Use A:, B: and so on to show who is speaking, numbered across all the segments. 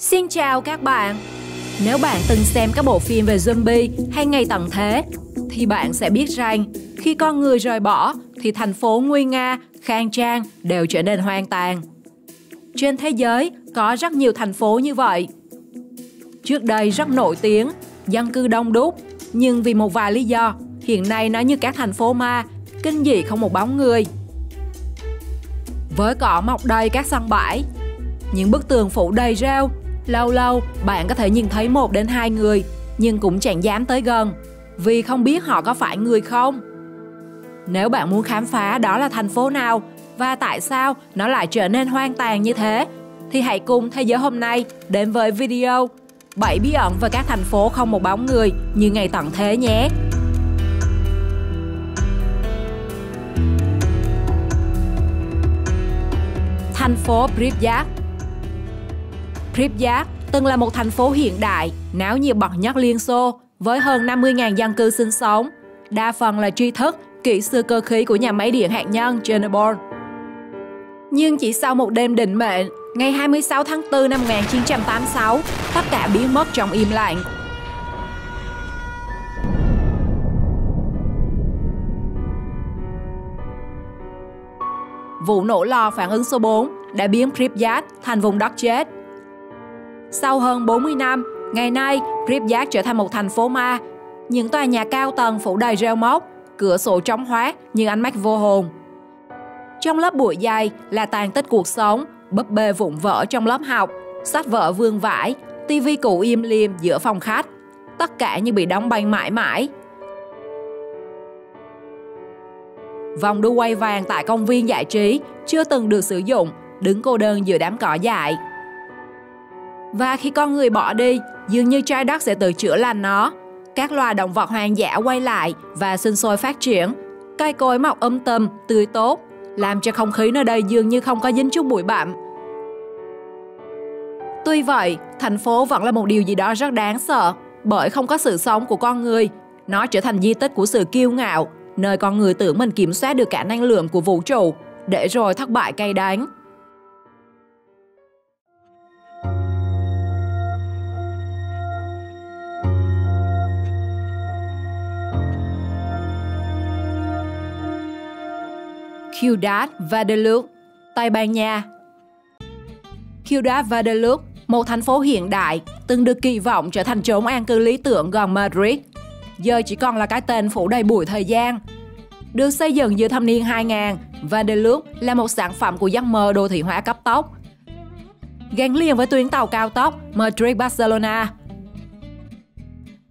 A: Xin chào các bạn! Nếu bạn từng xem các bộ phim về zombie hay ngày tận thế, thì bạn sẽ biết rằng khi con người rời bỏ thì thành phố nguy nga, khang trang đều trở nên hoang tàn. Trên thế giới có rất nhiều thành phố như vậy. Trước đây rất nổi tiếng, dân cư đông đúc, nhưng vì một vài lý do, hiện nay nó như các thành phố ma, kinh dị không một bóng người. Với cỏ mọc đầy các sân bãi, những bức tường phủ đầy rêu, lâu lâu bạn có thể nhìn thấy 1 đến 2 người, nhưng cũng chẳng dám tới gần, vì không biết họ có phải người không. Nếu bạn muốn khám phá đó là thành phố nào và tại sao nó lại trở nên hoang tàn như thế, thì hãy cùng Thế giới hôm nay đến với video 7 bí ẩn về các thành phố không một bóng người như ngày tận thế nhé. Thành phố Pripyat. Pripyat từng là một thành phố hiện đại, náo nhiệt bậc nhất Liên Xô, với hơn 50.000 dân cư sinh sống, đa phần là tri thức, kỹ sư cơ khí của nhà máy điện hạt nhân Chernobyl. Nhưng chỉ sau một đêm định mệnh, ngày 26 tháng 4 năm 1986, tất cả biến mất trong im lặng. Vụ nổ lò phản ứng số 4 đã biến Pripyat thành vùng đất chết. Sau hơn 40 năm, ngày nay Pripyat trở thành một thành phố ma. Những tòa nhà cao tầng phủ đầy rêu mốc, cửa sổ trống hoác như ánh mắt vô hồn. Trong lớp bụi dày là tàn tích cuộc sống, búp bê vụn vỡ trong lớp học, sách vở vương vãi, tivi cũ im lìm giữa phòng khách. Tất cả như bị đóng băng mãi mãi. Vòng đu quay vàng tại công viên giải trí chưa từng được sử dụng, đứng cô đơn giữa đám cỏ dại. Và khi con người bỏ đi, dường như trái đất sẽ tự chữa lành nó. Các loài động vật hoang dã quay lại và sinh sôi phát triển. Cây cối mọc tùm, tươi tốt, làm cho không khí nơi đây dường như không có dính chút bụi bặm. Tuy vậy, thành phố vẫn là một điều gì đó rất đáng sợ, bởi không có sự sống của con người. Nó trở thành di tích của sự kiêu ngạo, nơi con người tưởng mình kiểm soát được cả năng lượng của vũ trụ, để rồi thất bại cay đắng. Ciudad Guadalupe, Tây Ban Nha. Ciudad Guadalupe, một thành phố hiện đại, từng được kỳ vọng trở thành chốn an cư lý tưởng gần Madrid, giờ chỉ còn là cái tên phủ đầy bụi thời gian. Được xây dựng giữa thập niên 2000, Guadalupe là một sản phẩm của giấc mơ đô thị hóa cấp tốc, gắn liền với tuyến tàu cao tốc Madrid-Barcelona.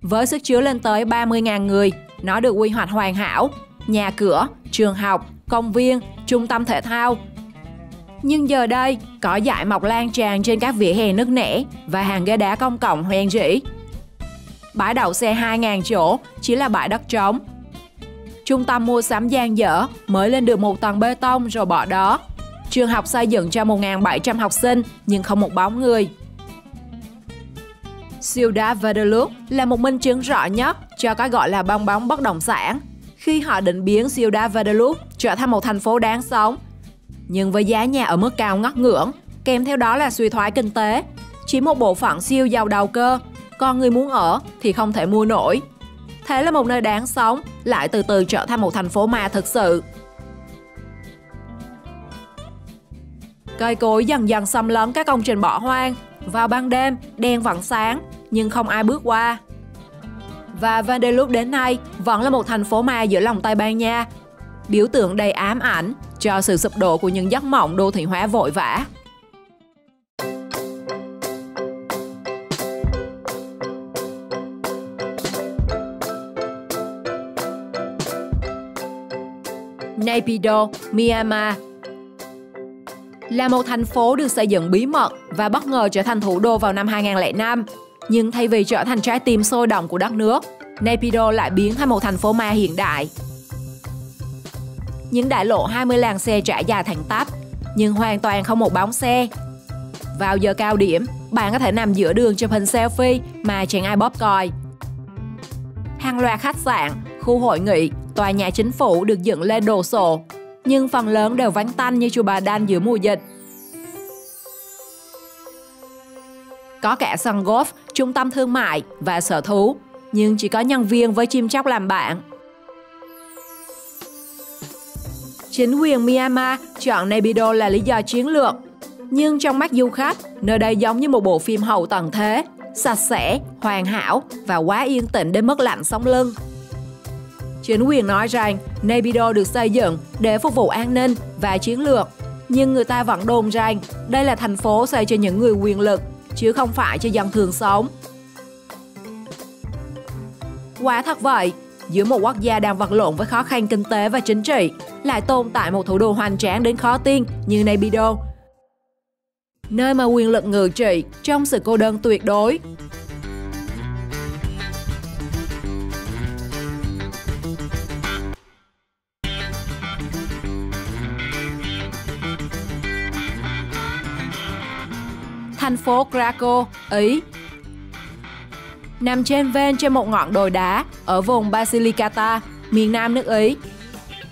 A: Với sức chứa lên tới 30.000 người, nó được quy hoạch hoàn hảo, nhà cửa, trường học, công viên, trung tâm thể thao. Nhưng giờ đây, cỏ dại mọc lan tràn trên các vỉa hè nứt nẻ và hàng ghế đá công cộng hoen rỉ. Bãi đậu xe 2.000 chỗ chỉ là bãi đất trống. Trung tâm mua sắm dang dở mới lên được một tầng bê tông rồi bỏ đó. Trường học xây dựng cho 1.700 học sinh nhưng không một bóng người. Ciudad Guadalupe là một minh chứng rõ nhất cho cái gọi là bong bóng bất động sản, khi họ định biến Ciudad Guadalupe trở thành một thành phố đáng sống. Nhưng với giá nhà ở mức cao ngất ngưỡng, kèm theo đó là suy thoái kinh tế, chỉ một bộ phận siêu giàu đầu cơ, còn người muốn ở thì không thể mua nổi. Thế là một nơi đáng sống lại từ từ trở thành một thành phố ma thực sự. Cây cối dần dần xâm lấn các công trình bỏ hoang. Vào ban đêm, đèn vẫn sáng, nhưng không ai bước qua. Và Guadalupe đến nay vẫn là một thành phố ma giữa lòng Tây Ban Nha, biểu tượng đầy ám ảnh cho sự sụp đổ của những giấc mộng đô thị hóa vội vã. Naypyidaw, Myanmar là một thành phố được xây dựng bí mật và bất ngờ trở thành thủ đô vào năm 2005. Nhưng thay vì trở thành trái tim sôi động của đất nước, Naypyidaw lại biến thành một thành phố ma hiện đại. Những đại lộ 20 làn xe trải dài thẳng tắp, nhưng hoàn toàn không một bóng xe. Vào giờ cao điểm, bạn có thể nằm giữa đường chụp hình selfie mà chẳng ai bóp còi. Hàng loạt khách sạn, khu hội nghị, tòa nhà chính phủ được dựng lên đồ sộ, nhưng phần lớn đều vắng tanh như chùa Bà Đanh giữa mùa dịch. có cả sân golf, trung tâm thương mại và sở thú, nhưng chỉ có nhân viên với chim chóc làm bạn. Chính quyền Myanmar chọn Naypyidaw là lý do chiến lược, nhưng trong mắt du khách, nơi đây giống như một bộ phim hậu tận thế, sạch sẽ, hoàn hảo và quá yên tĩnh đến mức lạnh sống lưng. Chính quyền nói rằng Naypyidaw được xây dựng để phục vụ an ninh và chiến lược, nhưng người ta vẫn đồn rằng đây là thành phố xây cho những người quyền lực, chứ không phải cho dân thường sống. Quả thật vậy, giữa một quốc gia đang vật lộn với khó khăn kinh tế và chính trị, lại tồn tại một thủ đô hoành tráng đến khó tin như Naypyidaw, nơi mà quyền lực ngự trị trong sự cô đơn tuyệt đối. Thành phố Krakow, Ý. Nằm trên ven trên một ngọn đồi đá ở vùng Basilicata, miền nam nước Ý.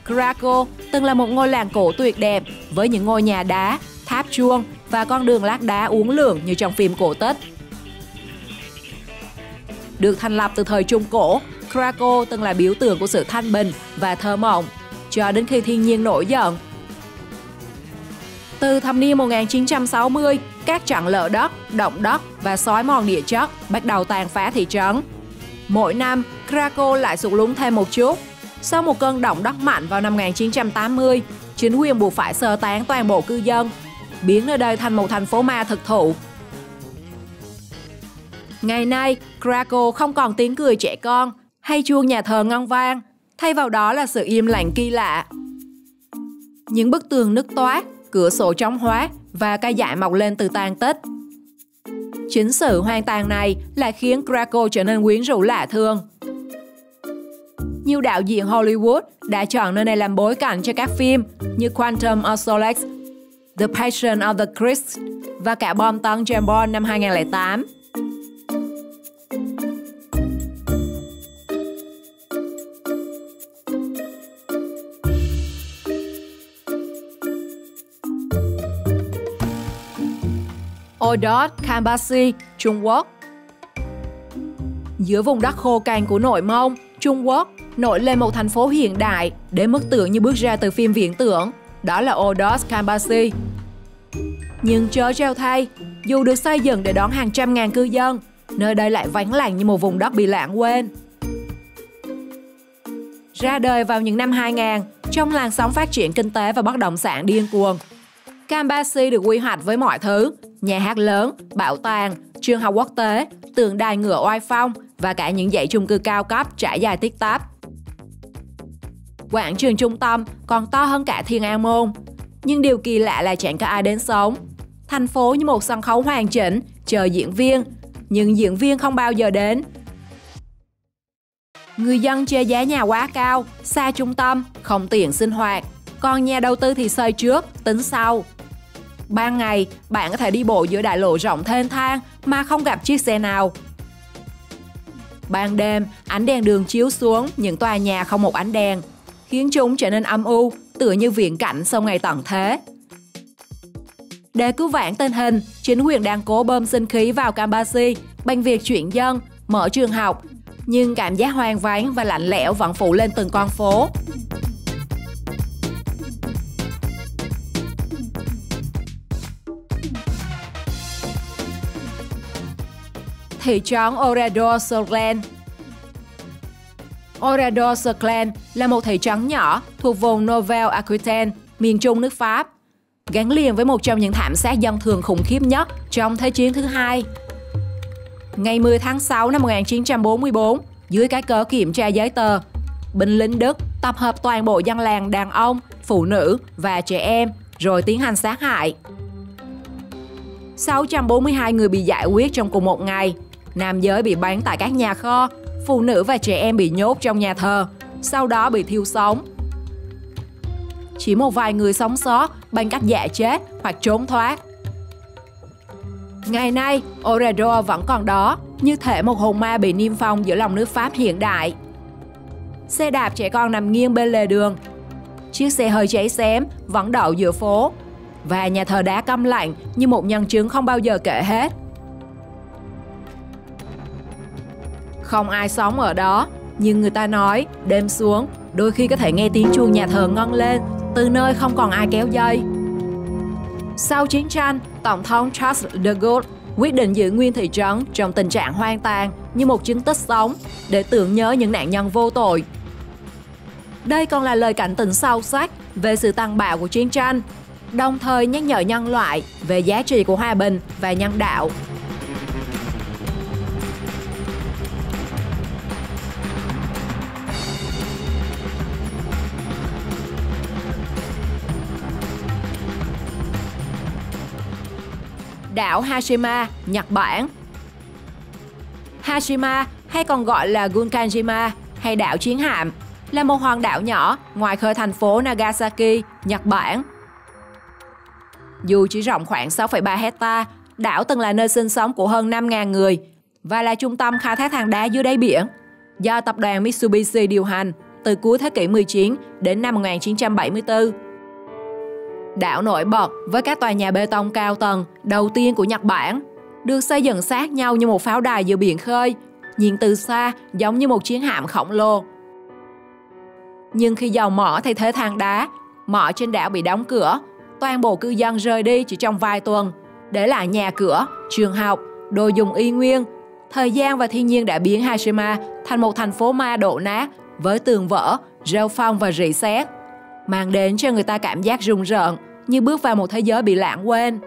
A: Krakow từng là một ngôi làng cổ tuyệt đẹp với những ngôi nhà đá, tháp chuông và con đường lát đá uốn lượn như trong phim cổ tích. Được thành lập từ thời Trung Cổ, Krakow từng là biểu tượng của sự thanh bình và thơ mộng, cho đến khi thiên nhiên nổi giận. Từ thập niên 1960, các trận lở đất, động đất và xói mòn địa chất bắt đầu tàn phá thị trấn. Mỗi năm, Krakow lại sụt lún thêm một chút. Sau một cơn động đất mạnh vào năm 1980, chính quyền buộc phải sơ tán toàn bộ cư dân, biến nơi đây thành một thành phố ma thực thụ. Ngày nay, Krakow không còn tiếng cười trẻ con hay chuông nhà thờ ngân vang, thay vào đó là sự im lặng kỳ lạ. Những bức tường nứt toác, cửa sổ trống hoác và cây dại mọc lên từ tàn tích. Chính sự hoang tàn này lại khiến Krakow trở nên quyến rũ lạ thường. Nhiều đạo diễn Hollywood đã chọn nơi này làm bối cảnh cho các phim như Quantum of Solace, The Passion of the Christ và cả bom tấn James Bond năm 2008. Odot, Kambasi, Trung Quốc. Giữa vùng đất khô cằn của nội Mông, Trung Quốc nổi lên một thành phố hiện đại đến mức tưởng như bước ra từ phim viễn tưởng, đó là Odot, Kambasi. Nhưng trớ trêu thay, dù được xây dựng để đón hàng trăm ngàn cư dân, nơi đây lại vắng lặng như một vùng đất bị lãng quên. Ra đời vào những năm 2000, trong làn sóng phát triển kinh tế và bất động sản điên cuồng, Kambasi được quy hoạch với mọi thứ: nhà hát lớn, bảo tàng, trường học quốc tế, tượng đài ngựa oai phong và cả những dãy chung cư cao cấp trải dài tít tắp. Quảng trường trung tâm còn to hơn cả Thiên An Môn. Nhưng điều kỳ lạ là chẳng có ai đến sống. Thành phố như một sân khấu hoàn chỉnh, chờ diễn viên, nhưng diễn viên không bao giờ đến. Người dân chê giá nhà quá cao, xa trung tâm, không tiện sinh hoạt. Còn nhà đầu tư thì xây trước, tính sau. Ban ngày, bạn có thể đi bộ giữa đại lộ rộng thênh thang mà không gặp chiếc xe nào. Ban đêm, ánh đèn đường chiếu xuống những tòa nhà không một ánh đèn, khiến chúng trở nên âm u, tựa như viễn cảnh sau ngày tận thế. Để cứu vãn tình hình, chính quyền đang cố bơm sinh khí vào Kambasi bằng việc chuyển dân, mở trường học, nhưng cảm giác hoang vắng và lạnh lẽo vẫn phủ lên từng con phố. Thị trấn Oradour-sur-Glane. Oradour-sur-Glane là một thị trấn nhỏ thuộc vùng Nouvelle-Aquitaine, miền trung nước Pháp, gắn liền với một trong những thảm sát dân thường khủng khiếp nhất trong Thế chiến thứ hai. Ngày 10 tháng 6 năm 1944, dưới cái cớ kiểm tra giấy tờ, binh lính Đức tập hợp toàn bộ dân làng đàn ông, phụ nữ và trẻ em rồi tiến hành sát hại. 642 người bị giải quyết trong cùng một ngày. Nam giới bị bắn tại các nhà kho, phụ nữ và trẻ em bị nhốt trong nhà thờ, sau đó bị thiêu sống. Chỉ một vài người sống sót bằng cách giả chết hoặc trốn thoát. Ngày nay, Oradour vẫn còn đó, như thể một hồn ma bị niêm phong giữa lòng nước Pháp hiện đại. Xe đạp trẻ con nằm nghiêng bên lề đường. Chiếc xe hơi cháy xém vẫn đậu giữa phố. Và nhà thờ đá câm lặng như một nhân chứng không bao giờ kể hết. Không ai sống ở đó, nhưng người ta nói đêm xuống, đôi khi có thể nghe tiếng chuông nhà thờ ngân lên từ nơi không còn ai kéo dây. Sau chiến tranh, Tổng thống Charles de Gaulle quyết định giữ nguyên thị trấn trong tình trạng hoang tàn như một chứng tích sống để tưởng nhớ những nạn nhân vô tội. Đây còn là lời cảnh tỉnh sâu sắc về sự tàn bạo của chiến tranh, đồng thời nhắc nhở nhân loại về giá trị của hòa bình và nhân đạo. Đảo Hashima, Nhật Bản. Hashima hay còn gọi là Gunkanjima hay đảo chiến hạm là một hòn đảo nhỏ ngoài khơi thành phố Nagasaki, Nhật Bản. Dù chỉ rộng khoảng 6,3 hecta, đảo từng là nơi sinh sống của hơn 5.000 người và là trung tâm khai thác than đá dưới đáy biển do tập đoàn Mitsubishi điều hành từ cuối thế kỷ 19 đến năm 1974. Đảo nổi bật với các tòa nhà bê tông cao tầng đầu tiên của Nhật Bản, được xây dựng sát nhau như một pháo đài giữa biển khơi, nhìn từ xa giống như một chiến hạm khổng lồ. Nhưng khi dầu mỏ thay thế than đá, mỏ trên đảo bị đóng cửa, toàn bộ cư dân rời đi chỉ trong vài tuần, để lại nhà cửa, trường học, đồ dùng y nguyên. Thời gian và thiên nhiên đã biến Hashima thành một thành phố ma đổ nát với tường vỡ, rêu phong và rỉ sét, mang đến cho người ta cảm giác rùng rợn như bước vào một thế giới bị lãng quên.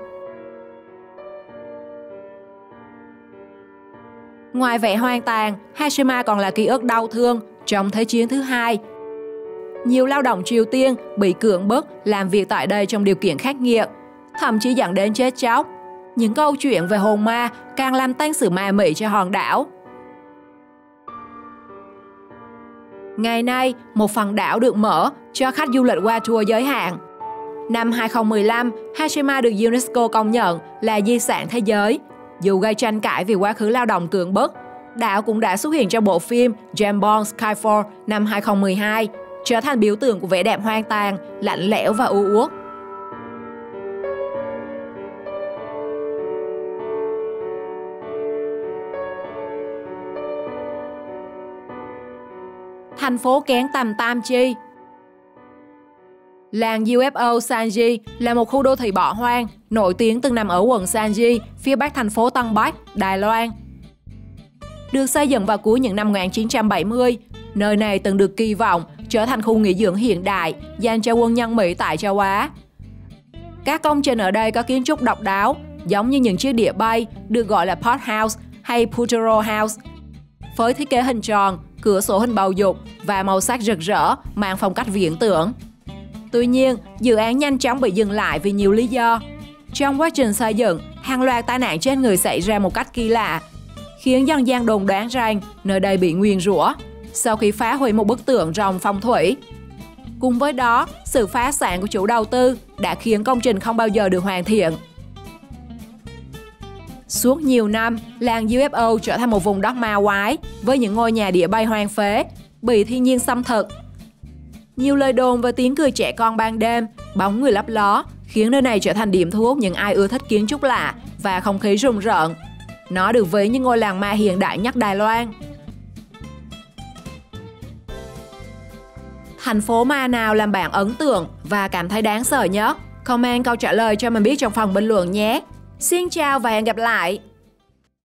A: Ngoài vẻ hoang tàn, Hashima còn là ký ức đau thương trong Thế chiến thứ hai. Nhiều lao động Triều Tiên bị cưỡng bức làm việc tại đây trong điều kiện khắc nghiệt, thậm chí dẫn đến chết chóc. Những câu chuyện về hồn ma càng làm tăng sự ma mị cho hòn đảo. Ngày nay, một phần đảo được mở cho khách du lịch qua tour giới hạn. Năm 2015, Hashima được UNESCO công nhận là di sản thế giới. Dù gây tranh cãi vì quá khứ lao động cưỡng bức, đảo cũng đã xuất hiện trong bộ phim James Bond Skyfall năm 2012, trở thành biểu tượng của vẻ đẹp hoang tàn, lạnh lẽo và u uất. Thành phố kén tầm Tam Chi. Làng UFO Sanji là một khu đô thị bỏ hoang, nổi tiếng từng nằm ở quận Sanji, phía bắc thành phố Tân Bắc, Đài Loan. Được xây dựng vào cuối những năm 1970, nơi này từng được kỳ vọng trở thành khu nghỉ dưỡng hiện đại dành cho quân nhân Mỹ tại châu Á. Các công trình ở đây có kiến trúc độc đáo, giống như những chiếc đĩa bay được gọi là Pot House hay Putero House, với thiết kế hình tròn, cửa sổ hình bầu dục và màu sắc rực rỡ mang phong cách viễn tưởng. Tuy nhiên, dự án nhanh chóng bị dừng lại vì nhiều lý do. Trong quá trình xây dựng, hàng loạt tai nạn trên người xảy ra một cách kỳ lạ, khiến dân gian đồn đoán rằng nơi đây bị nguyền rủa sau khi phá hủy một bức tượng rồng phong thủy. Cùng với đó, sự phá sản của chủ đầu tư đã khiến công trình không bao giờ được hoàn thiện. Suốt nhiều năm, làng UFO trở thành một vùng đất ma quái với những ngôi nhà đĩa bay hoang phế, bị thiên nhiên xâm thực. Nhiều lời đồn và tiếng cười trẻ con ban đêm, bóng người lấp ló khiến nơi này trở thành điểm thu hút những ai ưa thích kiến trúc lạ và không khí rùng rợn. Nó được ví như ngôi làng ma hiện đại nhất Đài Loan. Thành phố ma nào làm bạn ấn tượng và cảm thấy đáng sợ nhất? Comment câu trả lời cho mình biết trong phần bình luận nhé. Xin chào và hẹn gặp lại!